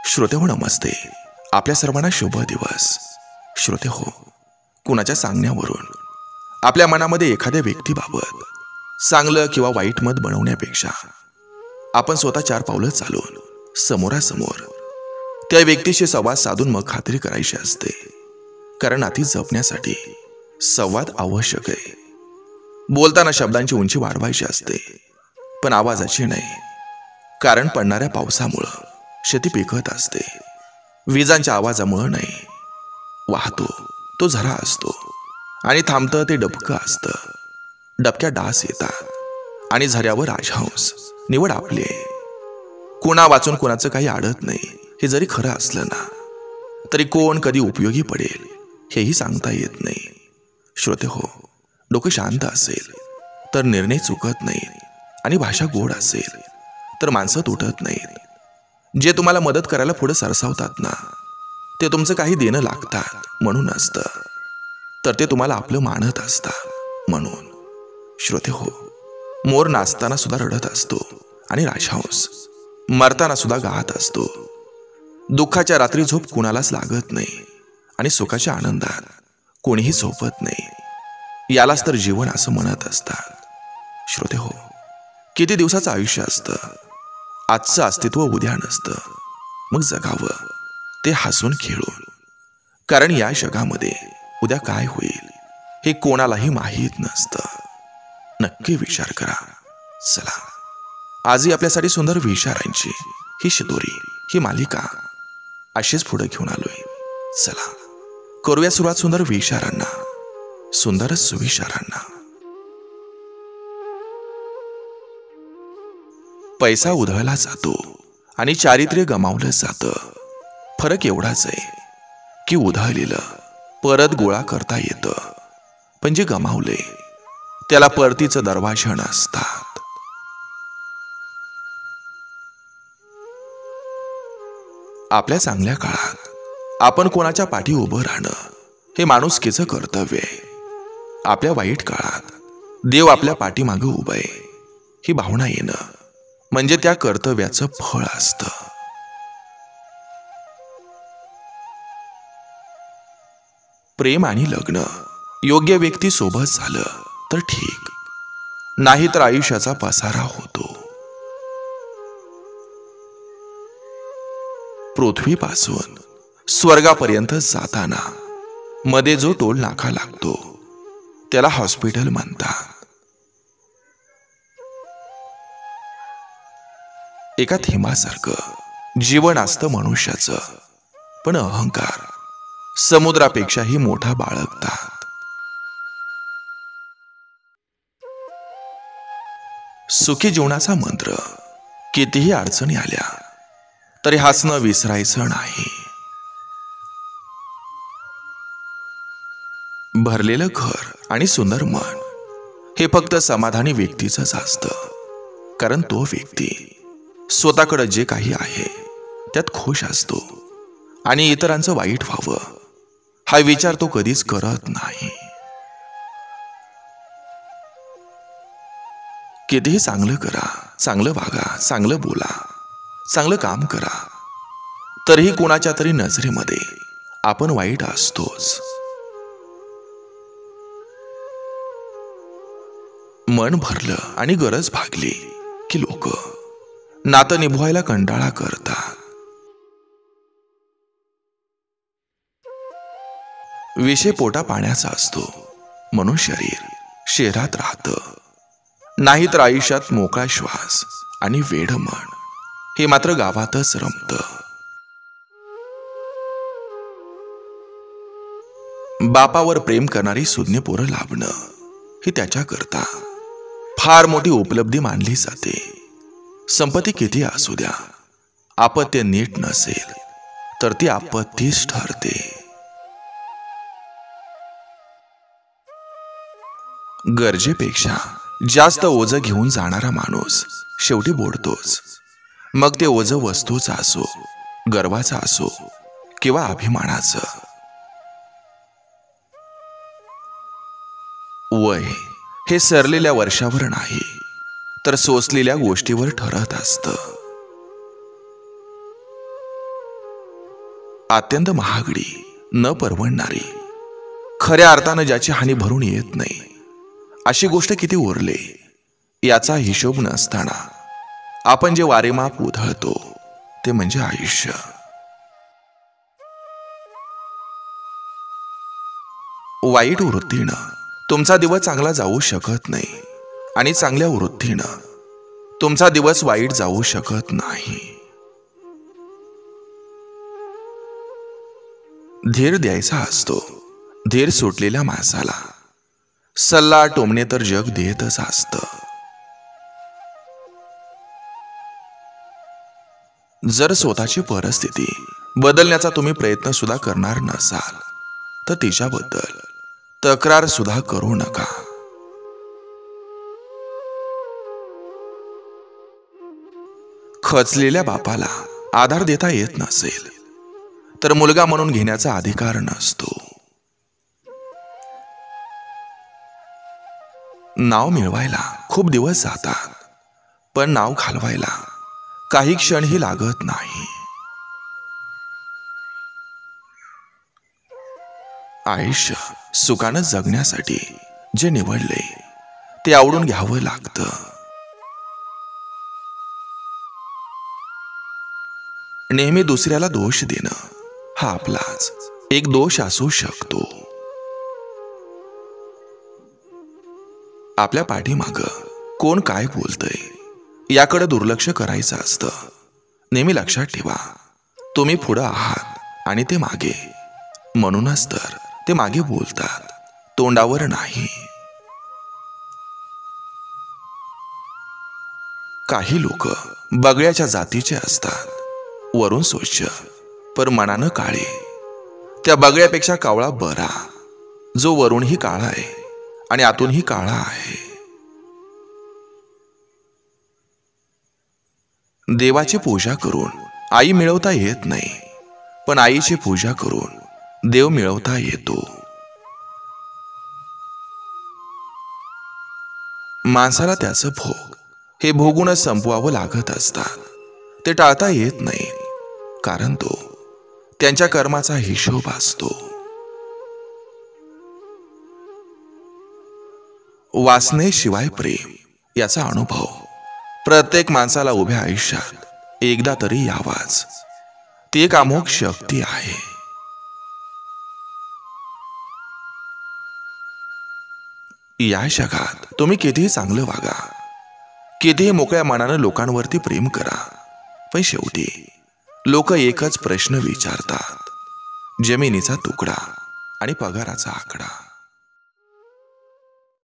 श्रोते हो नमस्ते. आपल्या सर्वांना शुभ दिवस. श्रोते हो, कुणाच्या सांगण्यावरून आपल्या मनामध्ये एखाद्या व्यक्तीबाबत चांगलं किंवा वाईट मत बनवण्यापेक्षा आपण स्वतः 4 पावलं चालून समोरासमोर त्या व्यक्तीशी संवाद साधून मग खात्री करायची असते. कारण नाती जपण्यासाठी संवाद आवश्यक आहे. बोलताना शब्दांची उंची वाढवायची असते, पण आवाजाची नाही. कारण पडणाऱ्या पावसामुळं शेती पिकत असते, विजांच्या आवाजामुळं नाही. वाहतो तो झरा असतो आणि थांबतं ते डबकं असतं. डबक्या डास येतात आणि झऱ्यावर राजहंस. निवड आपली आहे. कोणा वाचून कोणाचं काही आडत नाही. हे जरी खरं असलं ना, तरी कोण कधी उपयोगी पडेल हेही सांगता येत नाही. श्रोते हो, डोकं शांत असेल तर निर्णय चुकत नाहीत आणि भाषा गोड असेल तर माणसं तुटत नाहीत. जे तुम्हाला मदत करायला पुढे सरसावतात ना, ते तुमचं काही देणं लागतात म्हणून असतं, तर ते तुम्हाला आपलं मानत असतात म्हणून. श्रोते हो, मोर नाचताना सुद्धा रडत असतो आणि राजहंस मरताना सुद्धा गात असतो. दुःखाच्या रात्री झोप कुणालाच लागत नाही आणि सुखाच्या आनंदात कोणीही झोपत नाही. यालाच तर जीवन असं म्हणत असतात. श्रोते हो, किती दिवसाचं आयुष्य असतं. आजचं अस्तित्व उद्या नसतं. मग जगावं ते हसून खेळून. कारण या जगामध्ये उद्या काय होईल हे कोणालाही माहीत नसतं. नक्की विचार करा. चला, आजही आपल्यासाठी सुंदर विचारांची ही शिदोरी, ही मालिका अशीच पुढे घेऊन आलोय. चला, करूया सुरुवात सुंदर विचारांना, सुंदर सुविचारांना. पैसा उधळला जातो आणि चारित्र्य गमावलं जातं. फरक एवढाच आहे की उधळलेलं परत गोळा करता येतं, पण जे गमावले त्याला परतीचं दरवाजे नसतात. आपल्या चांगल्या काळात आपण कोणाच्या पाठी उभं राहणं हे माणुसकीचं कर्तव्य आहे. आपल्या वाईट काळात देव आपल्या पाठीमागे उभं आहे ही भावना येणं म्हणजे त्या कर्तव्याचं फळ असतं. प्रेम आणि लग्न योग्य व्यक्ती सोबत झालं तर ठीक, नाही तर आयुष्याचा पसारा होतो. पृथ्वीपासून स्वर्गापर्यंत जाताना मध्ये जो टोल नाका लागतो त्याला हॉस्पिटल म्हणतात. एका थेंबासारखं जीवन असतं मनुष्याचं, पण अहंकार समुद्रापेक्षाही मोठा बाळगतात. सुखी जीवनाचा मंत्र कितीही अडचणी आल्या तरी हसणं विसरायचं नाही. भरलेलं घर आणि सुंदर मन हे फक्त समाधानी व्यक्तीचंच असतं. कारण तो व्यक्ती स्वतःकडे जे काही आहे त्यात खुश असतो आणि इतरांचं वाईट व्हावं हा विचार तो कधीच करत नाही. कितीही चांगलं करा, चांगलं वागा, चांगलं बोला, चांगलं काम करा, तरीही कोणाच्या तरी नजरेमध्ये आपण वाईट असतोच. मन भरलं आणि गरज भागली की लोक नातं निभवायला कंटाळा करतात. विषय पोटा पाण्याचा असतो म्हणून शरीर शहरात राहतं, नाहीतर आयुष्यात मोकळा श्वास आणि वेड मन हे मात्र गावातच रमतं. बापावर प्रेम करणारी सुज्ञ पोरं लाभणं ही त्याच्याकरता फार मोठी उपलब्धी मानली जाते. संपत्ती किती असू द्या, आपत्य नीट नसेल तर ती आपत्तीच ठरते. गरजेपेक्षा जास्त ओझं घेऊन जाणारा माणूस शेवटी बोलतोच. मग ते ओझं वस्तूचं असो, गर्वाचं असो किंवा अभिमानाचं. वय हे सरलेल्या वर्षावर नाही तर सोसलेल्या गोष्टीवर ठरत असतं. अत्यंत महागडी, न परवडणारी, खऱ्या अर्थानं ज्याची हानी भरून येत नाही अशी गोष्ट किती उरले याचा हिशोब नसताना आपण जे वारेमाप उधळतो ते म्हणजे आयुष्य. वाईट वृत्तीनं तुमचा दिवस चांगला जाऊ शकत नाही आणि चांगल्या वृत्तीनं तुमचा दिवस वाईट जाऊ शकत नाही. धीर द्यायचा असतो धीर सुटलेल्या माणसाला, सल्ला टोमणे तर जग देतच असतं. जर स्वतःची परिस्थिती बदलण्याचा तुम्ही प्रयत्न सुद्धा करणार नसाल तर तिच्याबद्दल तक्रार सुद्धा करू नका. खचलेल्या बापाला आधार देता येत नसेल तर मुलगा म्हणून घेण्याचा अधिकार नसतो. नाव मिळवायला खूप दिवस जातात, पण नाव घालवायला काही क्षणही लागत नाही. आयुष्य सुखानं जगण्यासाठी जे निवडले ते आवडून घ्यावं लागतं. नेहमी दुसऱ्याला दोष देणं हा आपलाच एक दोष असू शकतो. आपल्या पाठीमागं कोण काय बोलतंय याकडे दुर्लक्ष करायचं असतं. नेहमी लक्षात ठेवा, तुम्ही पुढं आहात आणि ते मागे, म्हणूनच तर ते मागे बोलतात, तोंडावर नाही. काही लोक बगळ्याच्या जातीचे असतात, वरून स्वच्छ पर मनानं काळे. त्या बगळ्यापेक्षा कावळा बरा, जो वरूनही काळा आहे आणि आतूनही काळा आहे. देवाची पूजा करून आई मिळवता येत नाही, पण आईची पूजा करून देव मिळवता येतो. माणसाला त्याचं भोग हे भोगूनच संपवावं लागत असतात. ते टाळता येत नाही, कारण तो त्यांच्या कर्माचा हिशोब असतो. वासनेशिवाय प्रेम याचा अनुभव प्रत्येक माणसाला उभ्या आयुष्यात एकदा तरी यावाच. ती एक अमोघ शक्ती आहे. या जगात तुम्ही कितीही चांगलं वागा, कितीही मोकळ्या मनानं लोकांवरती प्रेम करा, पण शेवटी लोक एकच प्रश्न विचारतात, जमिनीचा तुकडा आणि पगाराचा आकडा.